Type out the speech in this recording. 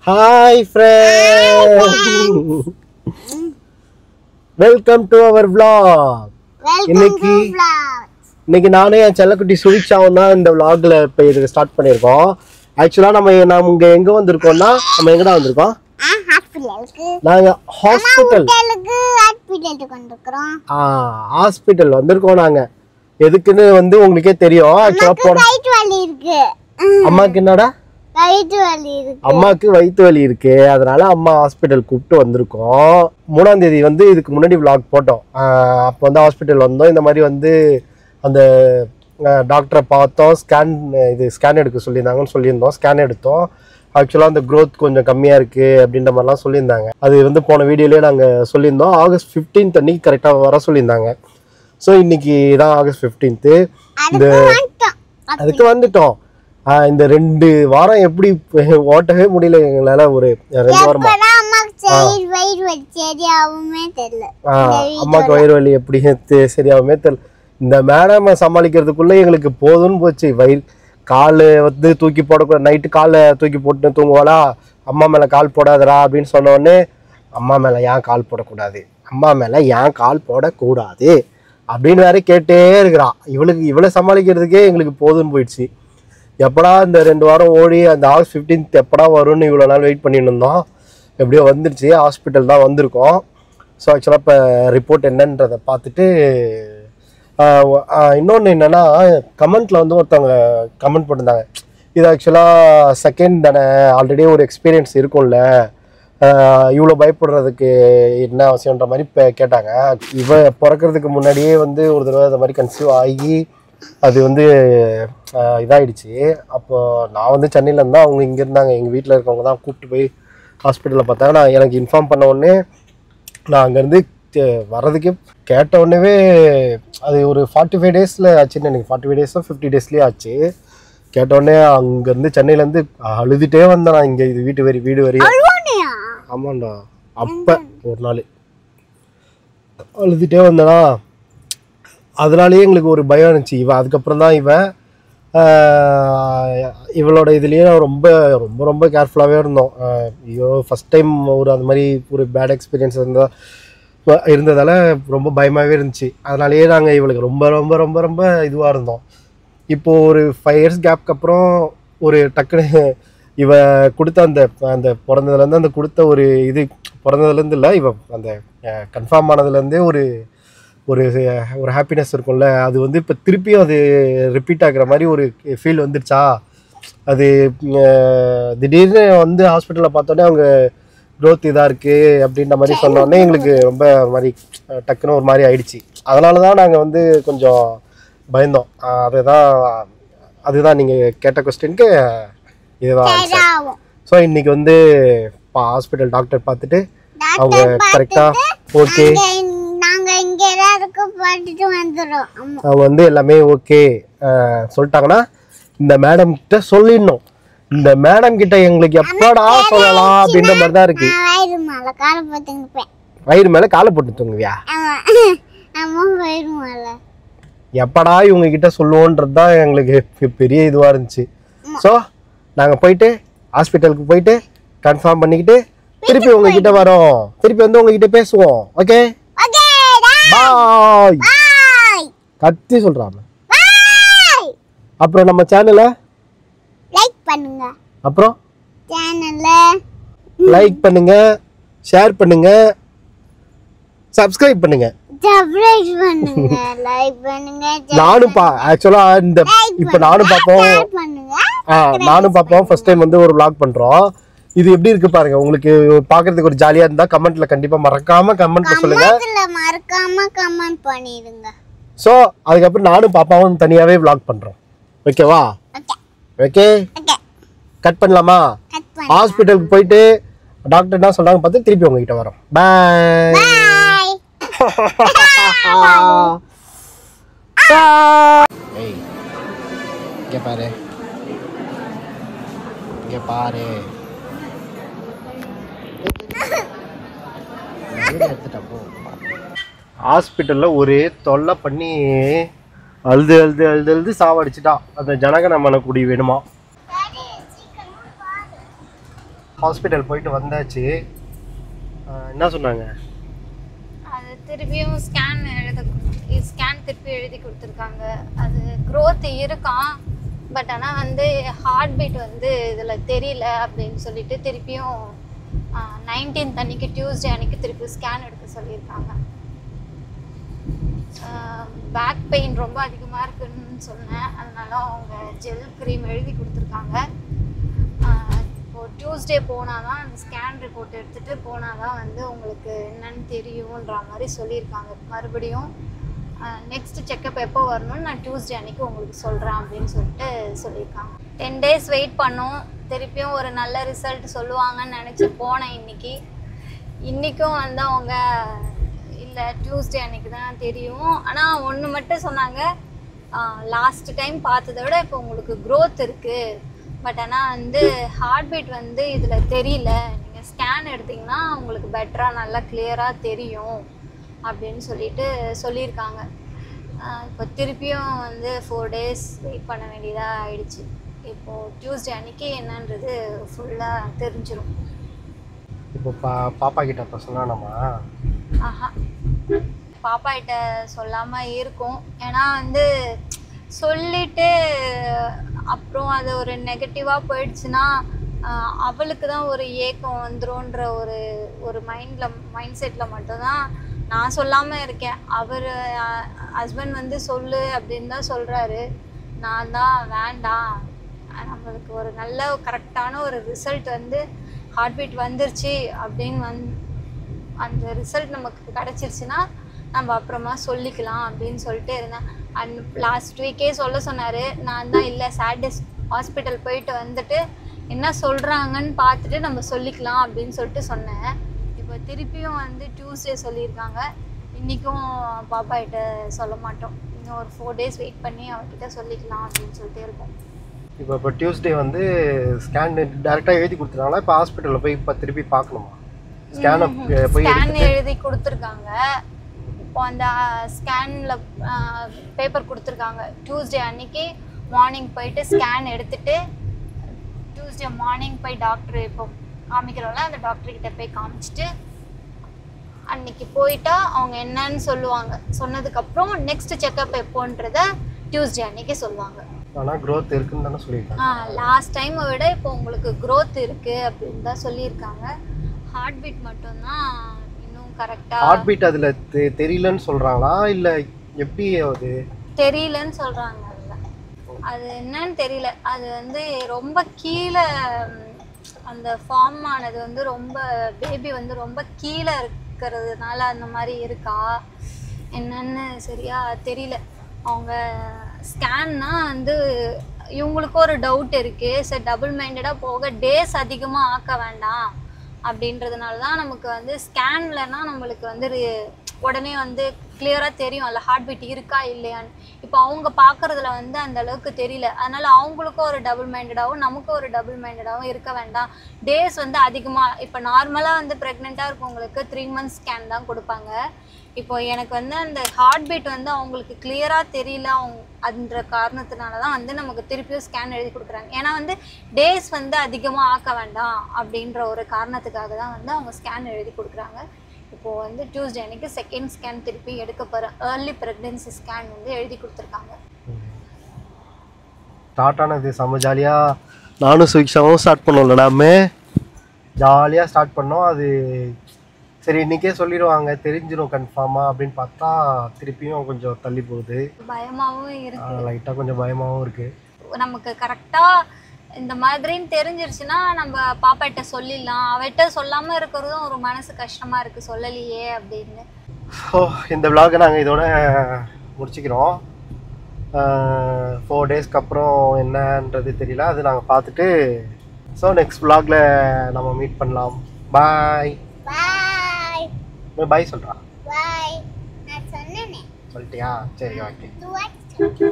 Hi friends. Welcome to our vlog. இன்னைக்கு நானே என் செல்லக்குட்டி சுவிச்சாவும் தான் இந்த vlogல இப்போ இது ஸ்டார்ட் பண்ணியிருக்கோம். ஆக்சுவலா நம்ம எங்க வந்திருக்கோம்னா நம்ம எங்கடா வந்திருக்கோம்? நாங்க ஹாஸ்பிட்டல் வந்திருக்கோம். நாங்க எதுக்குன்னு உங்களுக்கே தெரியும். அம்மாக்கு என்னடா அம்மாக்கு வயிற்று வலி இருக்கு, அதனால அம்மா ஹாஸ்பிட்டல் கூப்பிட்டு வந்திருக்கோம். 3ஆம் தேதி இதுக்கு முன்னாடி vlog போட்டோம். அப்போ ஹாஸ்பிட்டல் வந்தோம். இந்த மாதிரி அந்த டாக்டரை பார்த்தோம். ஸ்கேன் எடுக்க சொல்லியிருந்தோம். ஸ்கேன் எடுத்தோம். ஆக்சுவலாக அந்த க்ரோத் கொஞ்சம் கம்மியாக இருக்குது அப்படின்ற மாதிரிலாம் சொல்லியிருந்தாங்க. அது போன வீடியோலேயே நாங்கள் சொல்லியிருந்தோம். ஆகஸ்ட் 15 அன்னைக்கு கரெக்டாக வர சொல்லியிருந்தாங்க. ஸோ இன்னைக்கு தான் ஆகஸ்ட் 15. அதுக்கு வந்துட்டோம். இந்த 2 வாரம் எப்படி ஓட்டவே முடியல எங்களால். ஒரு 2 வாரமா அம்மாக்கு வயிறு வலி எப்படி சரியாகவுமே தெரியல. இந்த மேடம் சமாளிக்கிறதுக்குள்ளே எங்களுக்கு போதும்னு போச்சு. கால் தூக்கி போடக்கூடாது. நைட்டு காலை தூக்கி போட்டு தூங்குவாளா, அம்மா மேலே கால் போடாதரா அப்படின்னு சொன்னோடனே அம்மா மேலே ஏன் கால் போடக்கூடாது, அம்மா மேலே ஏன் கால் போடக்கூடாது அப்படின்னு வேற கேட்டே இருக்கிறான். இவளை சமாளிக்கிறதுக்கே எங்களுக்கு போதும்னு போயிடுச்சு. எப்படா இந்த 2 வாரம் ஓடி அந்த ஆகஸ்ட் 15 எப்படா வரும்னு இவ்வளோ நாள் வெயிட் பண்ணிட்டு இருந்தோம். எப்படியோ வந்துருச்சு. ஹாஸ்பிட்டல் தான் வந்திருக்கோம். ஸோ ஆக்சுவலாக இப்போ ரிப்போர்ட் என்னன்றதை பார்த்துட்டு இன்னொன்று என்னென்னா, கமெண்ட்டில் ஒருத்தவங்க கமெண்ட் பண்ணியிருந்தாங்க, இது ஆக்சுவலாக செகண்ட் தானே, ஆல்ரெடி ஒரு எக்ஸ்பீரியன்ஸ் இருக்கும்ல, இவ்வளோ பயப்படுறதுக்கு என்ன அவசியன்ற மாதிரி இப்போ கேட்டாங்க. பிறக்கிறதுக்கு முன்னாடியே ஒரு தடவை இந்த மாதிரி கன்சீவ் ஆகி அது இதாகிடுச்சு. அப்போது நான் சென்னையில் இருந்தால் அவங்க இங்கே இருந்தாங்க. எங்கள் வீட்டில் இருக்கவங்க தான் கூப்பிட்டு போய் ஹாஸ்பிட்டலில் பார்த்தாங்க. நான் எனக்கு இன்ஃபார்ம் பண்ண உடனே நான் அங்கேருந்து வர்றதுக்கே கேட்ட உடனே அது ஒரு 45 டேஸில் ஆச்சுன்னு எனக்கு. 45 டேஸோ 50 டேஸ்லேயே ஆச்சு. கேட்டோடனே அங்கேருந்து சென்னையிலேருந்து அழுதுகிட்டே வந்தேன் நான் இங்கே இது வீடு வரையும். ஆமாண்டா, அப்போ ஒரு நாள் அழுதுகிட்டே வந்தேனா, அதனாலேயே எங்களுக்கு ஒரு பயம் இருந்துச்சு. அதுக்கப்புறம் தான் இவளோட இதுலேயே ரொம்ப ரொம்ப ரொம்ப கேர்ஃபுல்லாகவே இருந்தோம். ஐயோ ஃபஸ்ட் டைம் அந்த மாதிரி ஒரு பேட் எக்ஸ்பீரியன்ஸ் இருந்ததால் ரொம்ப பயமாகவே இருந்துச்சு. அதனாலேயே நாங்கள் இவளுக்கு ரொம்ப ரொம்ப ரொம்ப ரொம்ப இதுவாக இருந்தோம். இப்போது ஒரு 5 இயர்ஸ் கேப்க்கு அப்புறம் ஒரு டக்குன்னு இவ கொடுத்த அந்த பிறந்ததுலேருந்து அந்த கொடுத்த ஒரு இது பிறந்ததுலேருந்து இல்லை, அந்த கன்ஃபார்ம் ஆனதுலேருந்தே ஒரு ஒரு ஒரு ஹாப்பினஸ் இருக்கும்ல, அது இப்போ திருப்பியும் அது ரிப்பீட் ஆகிற மாதிரி ஒரு ஃபீல் வந்துடுச்சா. அது திடீர்னு ஹாஸ்பிட்டலில் பார்த்தோன்னே அவங்க க்ரோத் இதாக இருக்குது அப்படின்ற மாதிரி சொன்னோடனே எங்களுக்கு ரொம்ப மாதிரி டக்குன்னு ஒரு மாதிரி ஆயிடுச்சு. அதனால தான் நாங்கள் கொஞ்சம் பயந்தோம். அதுதான் நீங்கள் கேட்ட கொஸ்டினுக்கு இதுதான். ஸோ இன்னைக்கு ஹாஸ்பிட்டல் டாக்டர் பார்த்துட்டு அவங்க கரெக்டாக ஓகே, அவங்க எல்லாமே ஓகே சொல்லிட்டாங்கன்னா இந்த மேடம் கிட்ட சொல்லிடணும். இந்த மேடம் கிட்ட எங்களுக்கு எப்படா சொல்லலாம் அப்படின்ற மாதிரி தான் இருக்கு. வயிறு மேல காலை போட்டு தூங்குவியா? எப்படா இவங்க கிட்ட சொல்லுவோன்றது தான் எங்களுக்கு பெரிய இதுவா இருந்துச்சு. ஸோ நாங்க போயிட்டு ஹாஸ்பிட்டலுக்கு போயிட்டு கன்ஃபார்ம் பண்ணிக்கிட்டு திருப்பி உங்ககிட்ட வரோம். திருப்பி உங்ககிட்ட பேசுவோம். ஓகே, பாய். கத்தி சொல்றாம. அப்புறம் நம்ம சேனலை லைக் பண்ணுங்க, அப்புறம் சேனலை லைக் பண்ணுங்க, ஷேர் பண்ணுங்க, சப்ஸ்கிரைப் பண்ணுங்க. நானும் ஆக்சுவலா இப்ப நானும் பாப்போம் ஃபர்ஸ்ட் டைம் ஒரு vlog பண்றோம். இது எப்படி இருக்கு பாருங்க. உங்களுக்கு பாக்குறதுக்கு ஒரு ஜாலியா இருந்தா கமெண்ட்ல கண்டிப்பா மறக்காம கமெண்ட்ல சொல்லுங்க. சோ அதுக்கப்புறம் நானும் பாப்பாவும் தனியாவே vlog பண்றோம். ஓகேவா? ஓகே, கட் பண்ணலாமா? ஹாஸ்பிட்டலுக்கு போயிட்டு டாக்டர் என்ன சொல்றாங்க பார்த்து திருப்பி உங்ககிட்ட வரோம். பாய். இங்க பாரு, இங்க பாரு. ஹாஸ்பிட்டல்ல ஒரே தொல்லை பண்ணி அழுது சாவடிச்சுட்டா. அந்த ஜனகன மனக்குடி வேணுமா? ஹாஸ்பிட்டல் போயிட்டு வந்தாச்சு. என்ன சொன்னாங்க? அது திருப்பியும் ஸ்கேன் திருப்பி எழுதி கொடுத்துருக்காங்க. அது க்ரோத் இருக்கான், பட் ஆனால் வந்து ஹார்ட் பீட் வந்து இதில் தெரியல அப்படின்னு சொல்லிட்டு திருப்பியும் 19th அன்னைக்கு டியூஸ்டே அன்னைக்கு திருப்பி ஸ்கேன் எடுக்க சொல்லியிருக்காங்க. பேக் பெயின் ரொம்ப அதிகமாக இருக்குன்னு சொன்னேன், அதனால அவங்க ஜெல் க்ரீம் எழுதி கொடுத்துருக்காங்க. இப்போது டியூஸ்டே போனால் தான் அந்த ஸ்கேன் ரிப்போர்ட் எடுத்துகிட்டு போனால் தான் வந்து உங்களுக்கு என்னன்னு தெரியுன்ற மாதிரி சொல்லியிருக்காங்க. மறுபடியும் நெக்ஸ்ட் செக்கப் எப்போ வரணும்னு நான் டியூஸ்டே அன்னைக்கு உங்களுக்கு சொல்கிறேன் அப்படின்னு சொல்லிட்டு சொல்லியிருக்காங்க. 10 days வெயிட் பண்ணோம். திருப்பியும் ஒரு நல்ல ரிசல்ட் சொல்லுவாங்கன்னு நினச்சி போனேன். இன்றைக்கும் வந்து அவங்க இல்லை டியூஸ்டே அன்னைக்கு தான் தெரியும். ஆனால் ஒன்று மட்டும் சொன்னாங்க, லாஸ்ட் டைம் பார்த்ததை விட இப்போ உங்களுக்கு க்ரோத் இருக்குது, பட் ஆனால் வந்து ஹார்ட் பீட் வந்து இதில் தெரியல, நீங்கள் ஸ்கேன் எடுத்திங்கன்னா உங்களுக்கு பெட்டராக நல்லா கிளியராக தெரியும் அப்படின்னு சொல்லிட்டு சொல்லியிருக்காங்க. இப்போ திருப்பியும் வந்து 4 days வெயிட் பண்ண வேண்டியதாக ஆயிடுச்சு. இப்போது டியூஸ்டே அன்னைக்கு என்னன்றது ஃபுல்லாக தெரிஞ்சிடும். இப்போ பாப்பா கிட்ட அப்போ சொன்னானம்மா? ஆஹா, பாப்பா கிட்ட சொல்லாமல் இருக்கும். ஏன்னா வந்து சொல்லிட்டு அப்புறம் அது ஒரு நெகட்டிவாக போயிடுச்சுன்னா அவளுக்கு தான் ஒரு ஏக்கம் வந்துரும்ன்ற ஒரு மைண்ட் செட்டில் மட்டும்தான் நான் சொல்லாமல் இருக்கேன். அவர் ஹஸ்பண்ட் வந்து சொல்லு அப்படின்னு தான் சொல்கிறாரு. நான் தான் வேண்டாம், நம்மளுக்கு ஒரு நல்ல கரெக்டான ஒரு ரிசல்ட் வந்து ஹார்ட் பீட் வந்துருச்சு அப்படின்னு அந்த ரிசல்ட் நமக்கு கிடச்சிருச்சுன்னா நம்ம அப்புறமா சொல்லிக்கலாம் அப்படின்னு சொல்லிட்டு இருந்தேன். லாஸ்ட் வீக்கே சொல்ல சொன்னார். நான் தான் இல்லை, சாட்டர்டே ஹாஸ்பிட்டல் போயிட்டு வந்துட்டு என்ன சொல்கிறாங்கன்னு பார்த்துட்டு நம்ம சொல்லிக்கலாம் அப்படின்னு சொல்லிட்டு சொன்னேன். இப்போ திருப்பியும் வந்து டியூஸ்டே சொல்லியிருக்காங்க. இன்றைக்கும் பாப்பா கிட்ட சொல்ல மாட்டோம், இன்னும் ஒரு 4 days வெயிட் பண்ணி அவகிட்ட சொல்லிக்கலாம் அப்படின்னு சொல்லிட்டு இருக்கோம். இப்போ டியூஸ்டே வந்து ஸ்கேன் டேரெக்டாக எழுதி கொடுத்துருக்காங்களா? இப்போ ஹாஸ்பிட்டலில் போய் இப்போ திருப்பி பார்க்கணுமா? ஸ்கேன் எழுதி கொடுத்துருக்காங்க. இப்போ அந்த ஸ்கேனில் பேப்பர் கொடுத்துருக்காங்க. டியூஸ்டே அன்னைக்கு மார்னிங் போயிட்டு ஸ்கேன் எடுத்துகிட்டு டியூஸ்டே மார்னிங் போய் டாக்டர் இப்போ காமிக்கிறோம்ல அந்த டாக்டர்கிட்ட போய் காமிச்சிட்டு அன்னைக்கு போயிட்டா அவங்க என்னன்னு சொல்லுவாங்க. சொன்னதுக்கப்புறம் நெக்ஸ்ட் செக்கப் எப்போன்றத டியூஸ்டே அன்னைக்கு சொல்லுவாங்க. ஆனால் க்ரோத் இருக்குன்னு தானே சொல்லியிருக்காங்க. லாஸ்ட் டைமை விட இப்போ உங்களுக்கு க்ரோத் இருக்குது அப்படின்னு தான் சொல்லியிருக்காங்க. ஹார்ட் பீட் மட்டும்தான் இன்னும் கரெக்டாக. ஹார்ட் பீட் அதில் தெரியலன்னு சொல்கிறாங்களா இல்லை எப்படி? அது தெரியலன்னு சொல்கிறாங்க. அது என்னன்னு தெரியல. அது வந்து ரொம்ப கீழே அந்த ஃபார்ம் ஆனது வந்து ரொம்ப பேபி வந்து ரொம்ப கீழே இருக்கிறதுனால அந்த மாதிரி இருக்கா என்னன்னு சரியா தெரியல. அவங்க ஸ்கேன்னா வந்து இவங்களுக்கு ஒரு டவுட் இருக்குது. சரி, டபுள் மைண்டடாக போக டேஸ் அதிகமாக ஆக்க வேண்டாம் அப்படின்றதுனால தான் நமக்கு வந்து ஸ்கேன்லனா நம்மளுக்கு வந்து உடனே வந்து கிளியராக தெரியும் அதில் ஹார்ட் பீட் இருக்கா இல்லையான்னு. இப்போ அவங்க பார்க்குறதுல வந்து அந்த அளவுக்கு தெரியல. அதனால் அவங்களுக்கும் ஒரு டபுள் மைண்டடாகவும் நமக்கும் ஒரு டபுள் மைண்டடாகவும் இருக்க வேண்டாம். டேஸ் வந்து அதிகமாக இப்போ நார்மலாக வந்து ப்ரெக்னெண்ட்டாக இருக்கவங்களுக்கு 3 months ஸ்கேன் தான் கொடுப்பாங்க. இப்போ எனக்கு வந்து அந்த ஹார்ட் பீட் வந்து அவங்களுக்கு கிளியராக தெரியல அதுன்ற காரணத்தினால தான் வந்து நமக்கு திருப்பியும் ஸ்கேன் எழுதி கொடுக்குறாங்க. ஏன்னா வந்து டேஸ் வந்து அதிகமாக ஆக்க வேண்டாம் அப்படின்ற ஒரு காரணத்துக்காக தான் வந்து அவங்க ஸ்கேன் எழுதி கொடுக்குறாங்க. இப்போது வந்து டியூஸ்டே அன்னைக்கு 2nd ஸ்கேன் திருப்பி எடுக்க போகிற ஏர்லி ப்ரெக்னென்சி ஸ்கேன் வந்து எழுதி கொடுத்துருக்காங்க. ஸ்டார்ட் ஆனது செம்ம ஜாலியாக நானும் சுவிக்ஷாவும் ஸ்டார்ட் பண்ணோம்லடாமே, ஜாலியாக ஸ்டார்ட் பண்ணோம். அது சரி இன்றைக்கே சொல்லிடுவாங்க தெரிஞ்சிடும் கன்ஃபார்மாக அப்படின்னு பார்த்தா திருப்பியும் கொஞ்சம் தள்ளி போகுது. பயமாகவும் இருக்குது, லைட்டாக கொஞ்சம் பயமாகவும் இருக்குது. நமக்கு கரெக்டாக இந்த மாதிரின்னு தெரிஞ்சிருச்சுன்னா நம்ம பாப்பாட்ட சொல்லிடலாம். அவட்ட சொல்லாமல் இருக்கிறதும் ஒரு மனசு கஷ்டமாக இருக்குது, சொல்லலையே அப்படின்னு. ஸோ இந்த விலாகை நாங்கள் இதோட முடிச்சுக்கிறோம். 4 daysக்கு அப்புறம் என்னன்றது தெரியல, அது நாங்கள் பார்த்துட்டு ஸோ நெக்ஸ்ட் விலாகில் நம்ம மீட் பண்ணலாம். பாய் பாய் சொல்கிறா. பாய் நான் சொன்னேனே. சொல்லிட்டியா? சரி ஓகே.